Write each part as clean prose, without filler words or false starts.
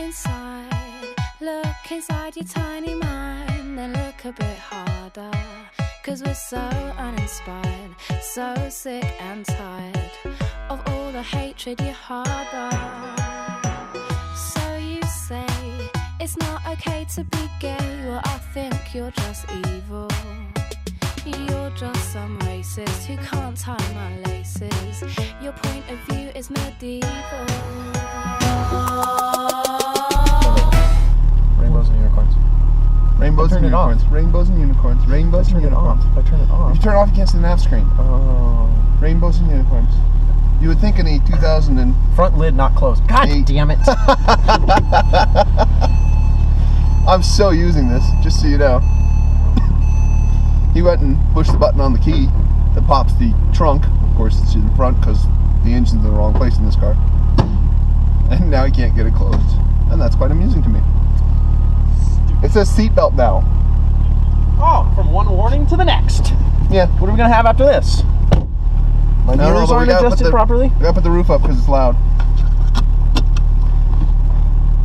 inside. Look inside your tiny mind, then look a bit harder. 'Cause we're so uninspired, so sick and tired of all the hatred you harbor. So you say it's not okay to be gay. Well, I think you're just evil. You're just some racist who can't tie my laces. Your point of view is medieval. Rainbows and unicorns. Rainbows and unicorns. Rainbows and unicorns. Rainbows and unicorns. If I turn it off. If you turn it off, you can't see the nav screen. Oh. Rainbows and unicorns. You would think in a 2000 and... Front lid not closed. God damn it. I'm so using this, just so you know. He went and pushed the button on the key that pops the trunk. Of course, it's in the front because the engine's in the wrong place in this car. And now he can't get it closed. And that's quite amusing to me. It says seatbelt now. Oh, from one warning to the next. Yeah. What are we going to have after this? My mirrors aren't adjusted properly? We gotta put the roof up because it's loud.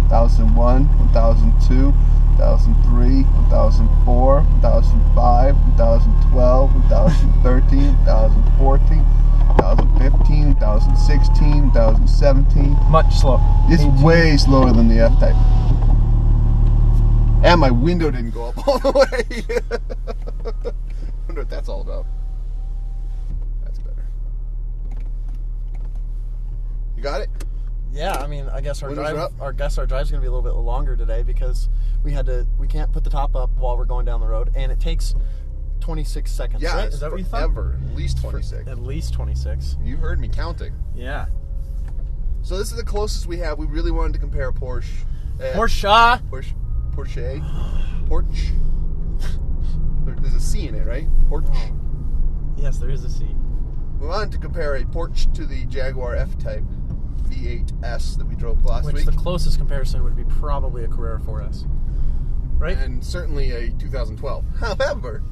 1001, 1002, 1003, 1004, 1005, 1012, 1013, 1014, 1015, 1016, 1017. Much slow. It's way slower than the F-Type. And my window didn't go up all the way. I wonder what that's all about. That's better. You got it? Yeah, I mean, I guess our Windows are up? drive's gonna be a little bit longer today because we can't put the top up while we're going down the road, and it takes 26 seconds. Yeah, right? Is that what you thought? Ever. At least 26. At least 26. You heard me counting. Yeah. So this is the closest we have. We really wanted to compare a Porsche. Porsche. Porsche. There's a C in it, right? Porsche. Oh. Yes, there is a C. We wanted to compare a Porsche to the Jaguar F-Type V8S that we drove last week. Which the closest comparison would be probably a Carrera 4S. Right? And certainly a 2012. However,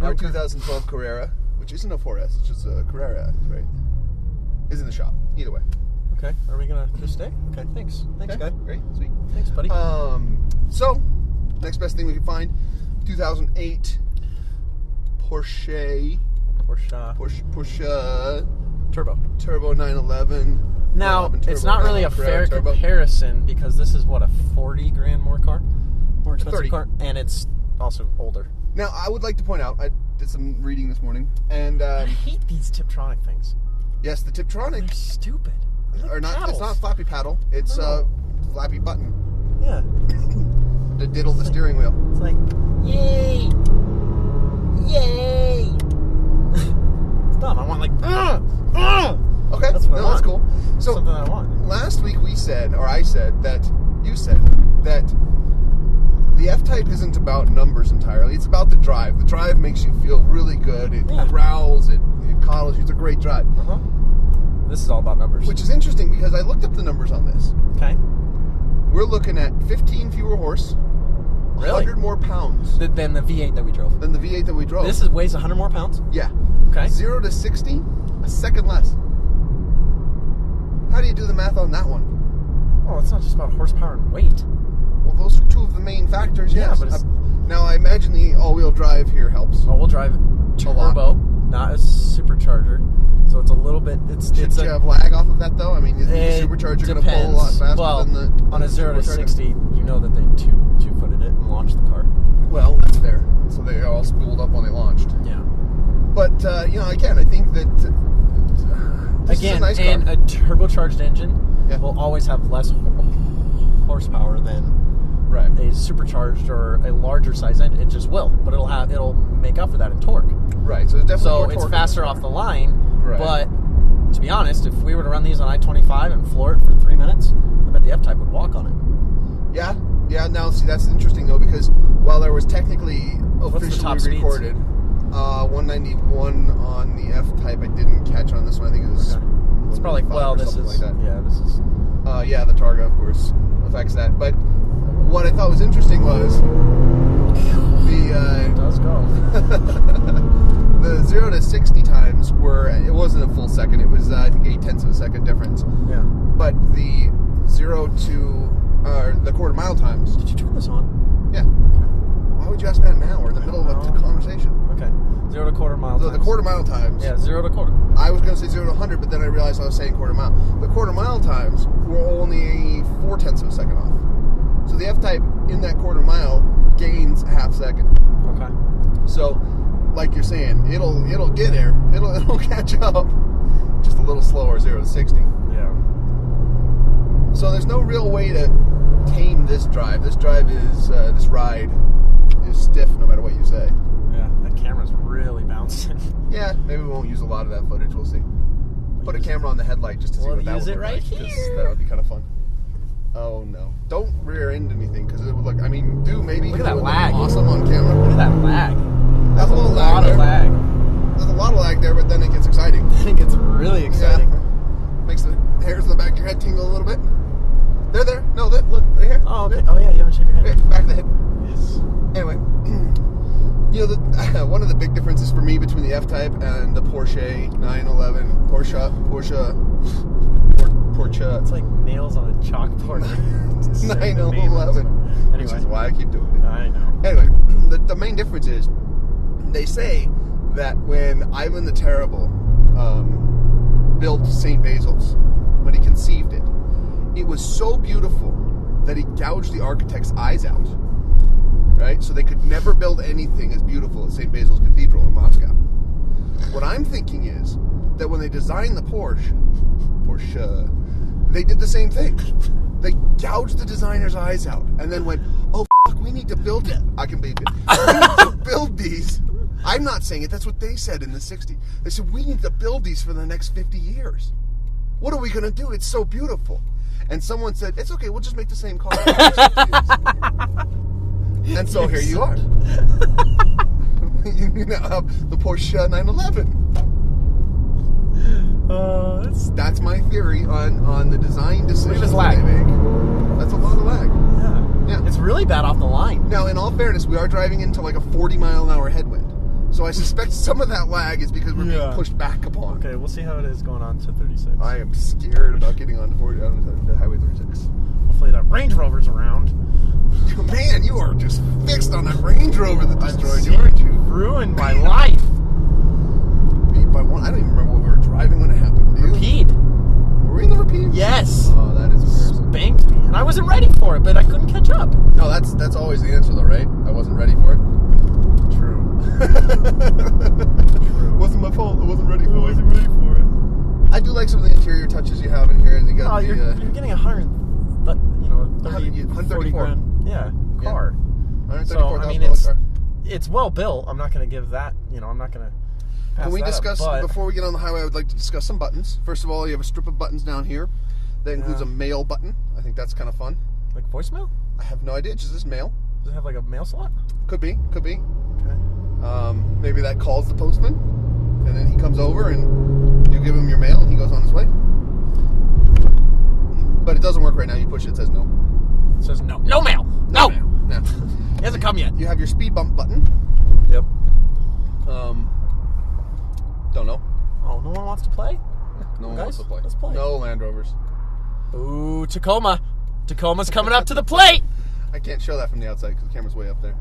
our 2012 Carrera, which isn't a 4S, it's just a Carrera S, right? Is in the shop. Either way. Okay. Are we gonna just stay? Okay. Thanks. Thanks, guy. Great. Sweet. Thanks, buddy. So next best thing we could find, 2008 Porsche Turbo 911. Now, it's not really a fair comparison because this is what, a 40 grand more expensive 30. car, and it's also older. Now, I would like to point out, I did some reading this morning, and I hate these Tiptronic things. yes, the Tiptronic They're stupid. They're like not. paddles. It's not a flappy paddle. It's a flappy button Yeah. to diddle the steering wheel. It's like, yay, yay. It's dumb. I want like, Okay, That's what I want. That's cool. So something I want. last week you said that the F-Type isn't about numbers entirely. It's about the drive. The drive makes you feel really good. It growls. It coddles you. It's a great drive. This is all about numbers. Which is interesting because I looked up the numbers on this. Okay. We're looking at 15 fewer horse, Really? 100 more pounds Than the V8 that we drove. than the V8 that we drove. This weighs 100 more pounds? Yeah. Okay. 0 to 60, a second less. How do you do the math on that one? Oh, it's not just about horsepower and weight. Well, those are two of the main factors, Yeah, yes. but it's- Now, I imagine the all-wheel drive here helps. All-wheel drive turbo, not a supercharger. So it's a little bit. Should you have lag off of that, though? I mean, is the supercharger going to pull a lot faster than the on a 0 to 60, you know that they two-footed it and launched the car. Well, that's fair. So they all spooled up when they launched. Yeah. But, again, I think that this is a nice car. And a turbocharged engine Yeah. will always have less horsepower than Right. a supercharged or a larger size engine. It just will, but it'll make up for that in torque. Right, so it's definitely more So it's torque faster in this off car. the line. Right. But to be honest, if we were to run these on I-25 and floor it for 3 minutes, I bet the F-Type would walk on it. Yeah. Now, see, that's interesting, though, because while there was technically What's the top officially speeds? recorded 191 on the F-Type, I didn't catch on this one. I think it was... Okay. It's probably, 195 well, or this something is, like that. yeah, this is... The Targa, of course, affects that. But what I thought was interesting was It does go. the 0 to 60 times it wasn't a full second. It was, I think, 0.8 of a second difference. Yeah. But the 0 to the quarter mile times. Did you turn this on? Yeah. Why would you ask that now? We're in the middle of a conversation. Okay. 0 to quarter mile So times. the quarter mile times. Yeah, 0 to quarter. I was going to say 0 to 100, but then I realized I was saying quarter mile. The quarter mile times were only 0.4 of a second off. So the F-Type in that quarter mile gains a half second. Okay. So, like you're saying, it'll get there. It'll catch up. Just a little slower, 0 to 60. Yeah. So there's no real way to tame this drive. This drive is this ride is stiff no matter what you say. Yeah, that camera's really bouncing. Yeah, maybe we won't use a lot of that footage. We'll see. Put a camera on the headlight just to see what that would look like. That would be kind of fun. Oh no! Don't rear end anything because it would look. I mean, maybe. Look at that lag. Awesome on camera. Look at that lag. That's a little lot lag of lag. There's a lot of lag there, but then it gets exciting. Then it gets really exciting. Yeah. Makes the hairs on the back of your head tingle a little bit. They're there. No, look right here. Oh, okay. Oh yeah, you haven't shaken your head. Right, back of the head. Yes. Anyway, one of the big differences for me between the F-Type and the Porsche 911, Porsche. It's like nails on a chalkboard. 911. Anyway. Which is why I keep doing it. I know. Anyway, the main difference is they say that when Ivan the Terrible built St. Basil's, when he conceived it, it was so beautiful that he gouged the architect's eyes out. Right? So they could never build anything as beautiful as St. Basil's Cathedral in Moscow. What I'm thinking is that when they designed the Porsche, they did the same thing. They gouged the designer's eyes out and then went, oh, fuck, we need to build it. I can beep it. We need to build these. I'm not saying it. That's what they said in the 60s. They said, we need to build these for the next 50 years. What are we going to do? It's so beautiful. And someone said, it's okay, we'll just make the same car. And so here you are. You now have the Porsche 911. That's my theory on the design decisions lag. they make. That's a lot of lag. Yeah. It's really bad off the line. Now, in all fairness, we are driving into like a 40-mile-an-hour headwind. So I suspect some of that lag is because we're being pushed back upon. Okay, we'll see how it is going on to 36. I am scared about getting on the Highway 36. Hopefully that Range Rover's around. Man, you are just fixed on that Range Rover that destroyed you, aren't you? Ruined my life. By one, I don't even remember what we were driving when it happened. Do you? Repeat. Were we in the repeat? Yes. Oh, that is embarrassing. Spanked me, and I wasn't ready for it, but I couldn't catch up. No, that's always the answer, though, right? I wasn't ready for it. True. Wasn't my fault. I wasn't ready for it. I wasn't ready for it. I do like some of the interior touches you have in here. You got you're getting 30, 40 grand. Yeah, car. So, I mean, it's well built. I'm not going to give that, I'm not going to pass Can we that discuss, up, before we get on the highway, I would like to discuss some buttons. First of all, you have a strip of buttons down here. That includes a mail button. I think that's kind of fun. Like voicemail? I have no idea. Just this mail. Does it have like a mail slot? Could be. Okay. Maybe that calls the postman, and then he comes over and you give him your mail and he goes on his way. But it doesn't work right now. You push it, it says no. It says no. No mail! No! No. It hasn't come yet. You have your speed bump button. Yep. Don't know. Oh, no one wants to play? No one Guys, wants to play. let's play. No Land Rovers. Ooh, Tacoma. Tacoma's coming up to the plate! I can't show that from the outside because the camera's way up there.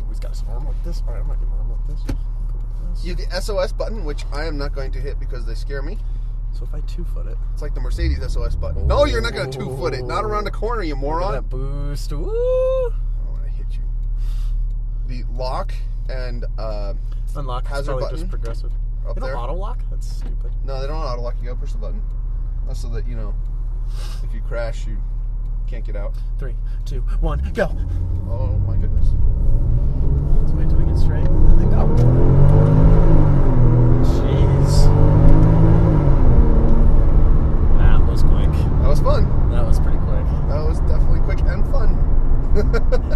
He's got his arm like this. Alright, I'm not getting my arm like this. You have the SOS button, which I am not going to hit because they scare me. So if I 2-foot it. It's like the Mercedes SOS button. No, you're not going to 2-foot it. Not around the corner, you moron. Look at that boost. Ooh. I want to hit you. The lock and unlock is hazard probably button just progressive. up They don't there. auto lock? That's stupid. No, they don't auto lock. You got to push the button. That's so that, if you crash, you can't get out. 3, 2, 1, go. Oh my goodness. Let's wait till we get straight and then go. Jeez. That was quick. That was fun. That was pretty quick. That was definitely quick and fun.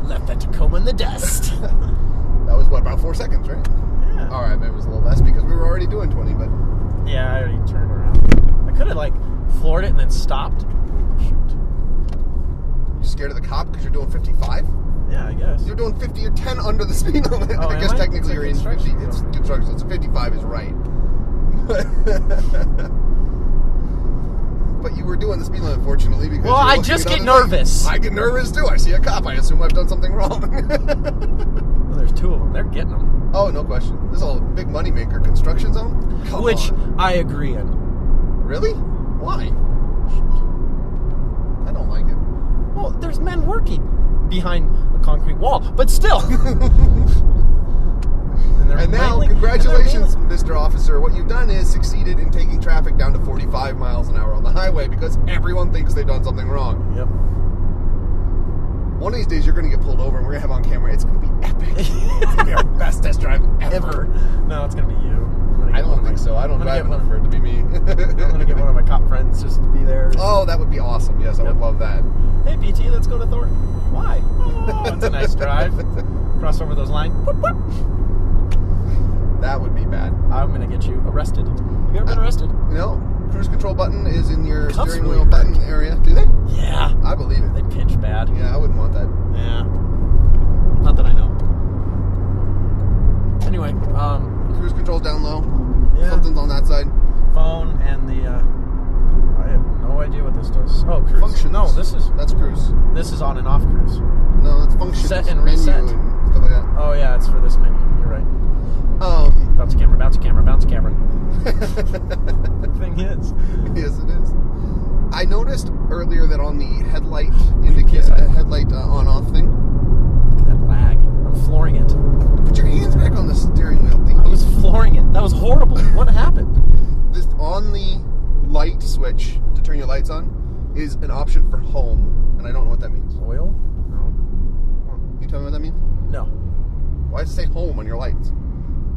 Left that Tacoma in the dust. That was, about 4 seconds, right? Yeah. Alright, maybe it was a little less because we were already doing 20, but... Yeah, I already turned around. I could have, floored it and then stopped. Shoot. You scared of the cop because you're doing 55? Yeah, I guess. You're doing 50 or 10 under the speed limit. Oh, I guess am I? technically you're in 50. construction? It's construction, so 55 is right. But you were doing the speed limit, unfortunately, because Well, I just get nervous. I get nervous too. I see a cop. I assume I've done something wrong. Well, there's two of them. They're getting them. Oh, no question. This is a big moneymaker. Construction zone? Come Which on. I agree in. Really? Why? I don't like it. Well, there's men working behind a concrete wall, but still. And now, congratulations, Mr. Officer. What you've done is succeeded in taking traffic down to 45 miles an hour on the highway because everyone thinks they've done something wrong. Yep. One of these days, you're going to get pulled over and we're going to have on camera. It's going to be epic. It's going to be our best test drive ever. No, it's going to be you. I don't think so. I don't drive enough for it to be me. I'm going to get one of my cop friends just to be there. Oh, that would be awesome. Yes, I would love that. Hey, BT, let's go to Thornton. Why? Oh, it's a nice drive. Cross over those lines. Whoop, whoop. That would be bad. I'm going to get you arrested. Have you ever been arrested? No. Cruise control button is in your Cuffs steering really wheel button hurt. area. Do they? Yeah. I believe it. They pinch bad. Yeah, I wouldn't want that. Yeah. Not that I know. Anyway, Cruise control down low. yeah. Something's on that side. Phone and the, I have no idea what this does. Oh, cruise. Functions. No, That's cruise. this is on and off cruise. No, that's functions. Set and menu reset. and stuff like that. Oh, yeah, it's for this menu. You're right. Bounce camera, bounce camera, bounce camera. Thing is. Yes, it is. I noticed earlier that on the headlight Yes, headlight on-off thing. Look at that lag. I'm flooring it. Put your hands back on the steering wheel. I was flooring it. That was horrible. What happened? This on the light switch to turn your lights on is an option for home, and I don't know what that means. Oil? No. Can you tell me what that means? No. Why does it say home on your lights?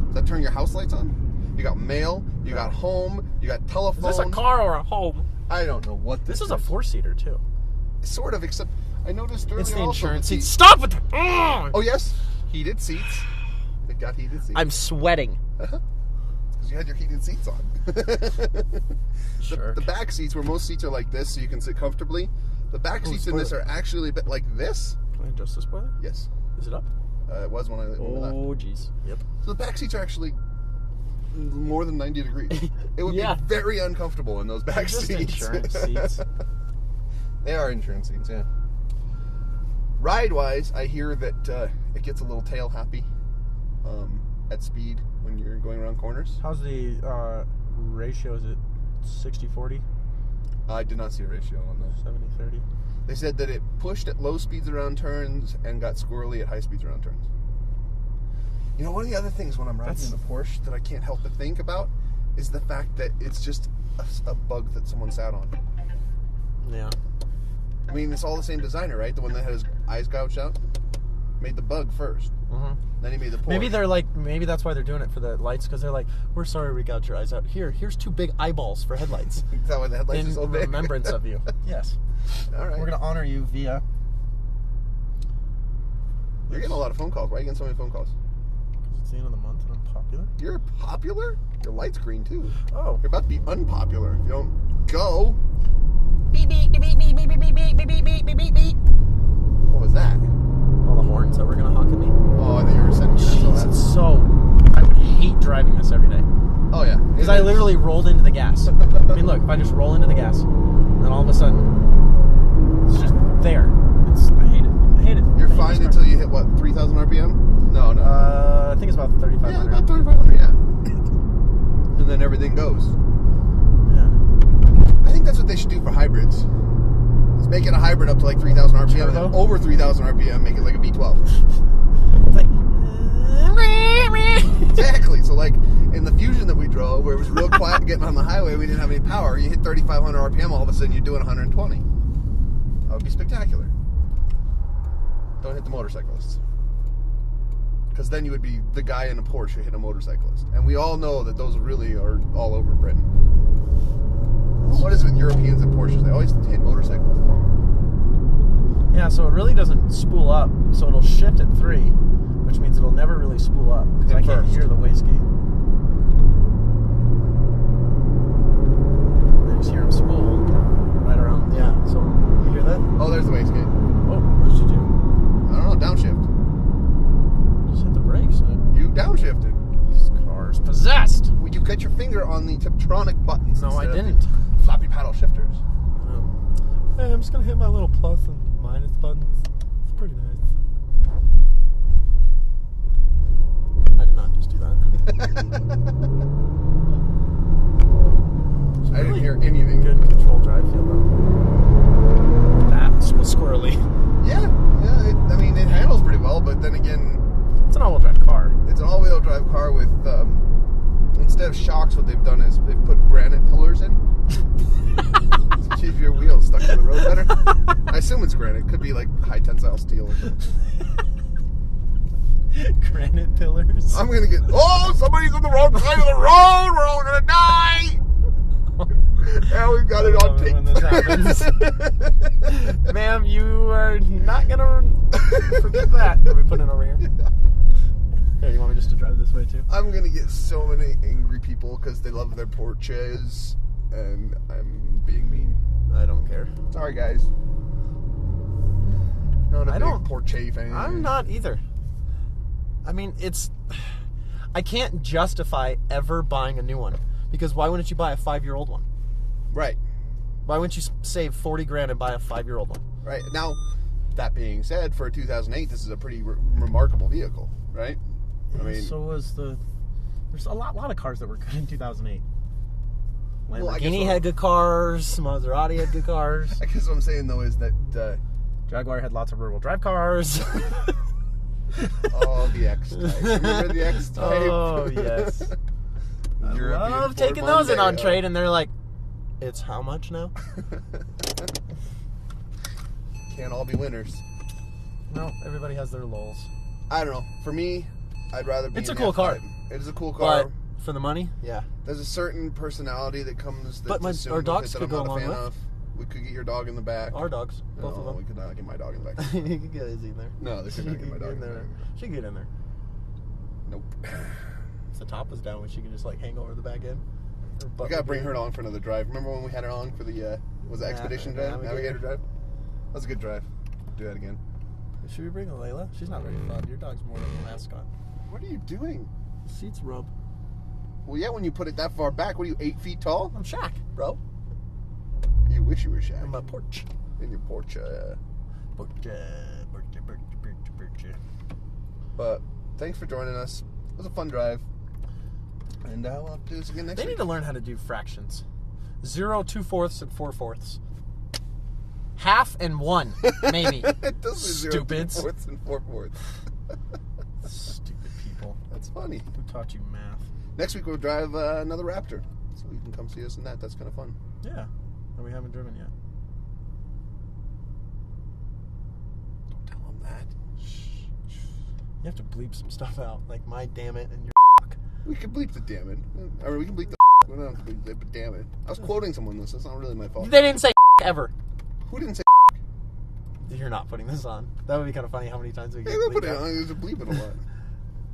Does that turn your house lights on? You got mail, you got home, you got telephone. Is this a car or a home? I don't know what this This is a four-seater, too. Sort of, except I noticed earlier It's the also insurance that seats. Stop with the... Ugh! Oh, yes. Heated seats. It got heated seats. I'm sweating. Because you had your heated seats on. Sure. The back seats, where most seats are like this, so you can sit comfortably. The back seats in this are actually a bit like this. Can I adjust the spoiler? Yes. Is it up? It was when I left. Oh, jeez. Yep. So the back seats are actually more than 90 degrees. It would Yeah. be very uncomfortable in those back Just seats. insurance seats. They are insurance seats, yeah. Ride-wise, I hear that it gets a little tail happy at speed when you're going around corners. How's the ratio? Is it 60-40? I did not see a ratio on those. 70-30? They said that it pushed at low speeds around turns and got squirrely at high speeds around turns. You know, one of the other things when I'm riding in a Porsche that I can't help but think about is the fact that it's just a bug that someone sat on. Yeah. I mean, it's all the same designer, right? The one that had his eyes gouged out made the bug first. Mm-hmm. Then he made the Porsche. Maybe that's why they're doing it for the lights, because they're like, we're sorry we gouged your eyes out. Here's two big eyeballs for headlights. Is that why the headlights are in so big? remembrance of you. Yes. All right. We're going to honor you via... You're getting a lot of phone calls. Why are you getting so many phone calls? Because it's the end of the month and I'm popular. You're popular? Your light's green, too. Oh. You're about to be unpopular if you don't go. Beep, beep, beep, beep, beep, beep, beep, beep, beep, beep, beep, beep, beep, beep. What was that? All the horns that were going to honk at me. Oh, I think you were setting Jeez, it's so... I would hate driving this every day. Oh, yeah. Because I literally rolled into the gas. I mean, look, if I just roll into the gas, then all of a sudden, it's just there. I hate it. I hate it. You're fine until you hit, what, 3,000 RPM? No. I think it's about 3,500. Yeah, about 3,500, yeah. And then everything goes. Yeah. I think that's what they should do for hybrids. Is make it a hybrid up to like 3,000 RPM, and then over 3,000 RPM, make it like a V12. It's like... Exactly. So like in the Fusion that we drove, where it was real quiet getting on the highway, we didn't have any power. You hit 3,500 RPM, all of a sudden you're doing 120. That would be spectacular. Don't hit the motorcyclists, because then you would be the guy in a Porsche who hit a motorcyclist, and we all know that those really are all over Britain. What is it with Europeans and Porsches? They always hit motorcyclists. Yeah, so it really doesn't spool up, so it'll shift at 3, which means it'll never really spool up, because I can't hear the wastegate. I just hear him spool right around. Yeah, so you hear that? Oh, there's the wastegate. Oh, what did you do? I don't know, downshift. Just hit the brakes. You downshifted. This car's possessed. Well, you got your finger on the Tiptronic buttons. No, I instead of didn't. the floppy paddle shifters. Hey, I'm just gonna hit my little plus and minus buttons. It's pretty nice. I did not just do that. I didn't hear anything. Good control drive feel though. That was squirrely. Yeah. I mean, it handles pretty well, but then again, It's an all-wheel drive car. it's an all-wheel drive car with, instead of shocks, what they've done is they've put granite pillars in. To keep your wheels stuck to the road better. I assume it's granite. Could be like high tensile steel or something. Granite pillars. I'm gonna get. Oh, somebody's on the wrong side of the road. We're all gonna die. Now we've got it on tape. When this happens. Ma'am, you are not gonna forget that. Are we putting it over here? Here, you want me just to drive this way too? I'm gonna get so many angry people because they love their Porsches, and I'm being mean. I don't care. Sorry, guys. Not a I big don't- Porsche fan. I'm not either. I mean, I can't justify ever buying a new one because why wouldn't you buy a 5-year-old one? Right. Why wouldn't you save 40 grand and buy a 5-year-old one? Right. Now, that being said, for a 2008, this is a pretty remarkable vehicle, right? I mean, so was there's a lot of cars that were good in 2008. Well, I guess Lamborghini what- had good cars. Maserati had good cars. I guess what I'm saying though is that Jaguar had lots of rear-wheel drive cars. oh, the X type. Remember the X type? Oh yes. I European love Ford taking those in on Mondeo. trade, and they're like, "It's how much now?" Can't all be winners. No, everybody has their lulls. I don't know. For me, I'd rather be. It's a in cool F5. car. It is a cool car. But for the money, yeah. There's a certain personality that comes. But That's our assumed dogs that could I'm go not a along fan with. of. We could get your dog in the back. Our dogs, both No, of them. we could not get my dog in the back. You could get Izzy in there. No, they could not get my dog in there. there. She could get in there. Nope. If the top was down, she could just like hang over the back end. Her butt We gotta would bring be- her on for another drive. Remember when we had her on for the was it Expedition drive, Navigator drive? That was a good drive. Do that again. Should we bring Layla? She's not very fun. Your dog's more like a mascot. What are you doing? The seats rub. Well, yeah, when you put it that far back, what are you, 8 feet tall? I'm Shaq, bro. You wish you were Shaq. On my porch. In your porch. Porch. But thanks for joining us. It was a fun drive. And we'll have to do this again next They week. need to learn how to do fractions. 0, 2/4, and 4/4. Half and 1, maybe. It does say 0, Stupids. 3/4 and 4/4. Stupid people. That's funny. Who taught you math? Next week we'll drive another Raptor. So you can come see us in that. That's kind of fun. Yeah. And we haven't driven yet. Don't tell them that. You have to bleep some stuff out, like my damn it and your We can bleep the damn it. Or we can bleep the we don't have to bleep it, but damn it. I was quoting someone this. That's not really my fault. They didn't say ever. Who didn't say You're not putting this on. That would be kind of funny how many times we get Hey, we'll put bleeped it out. on. There's a bleep it a lot.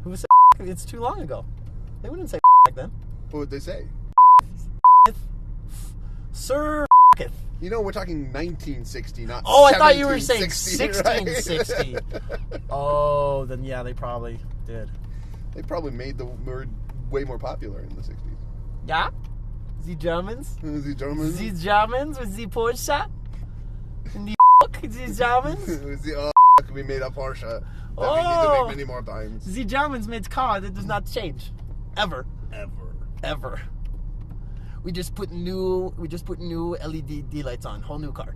Who said it's too long ago. They wouldn't say back then. What would they say? Sir. You know, we're talking 1960, not Oh, I thought you were saying 1660. 1660. Oh, then yeah, they probably did. They probably made the word way more popular in the 60s. Yeah? The Germans? The Germans? The Germans with the Porsche? And the the Germans? We made a Porsche that we Oh. need to make many more times. The Germans made car that does not change. Ever. Ever. We just put new LED lights on. Whole new car.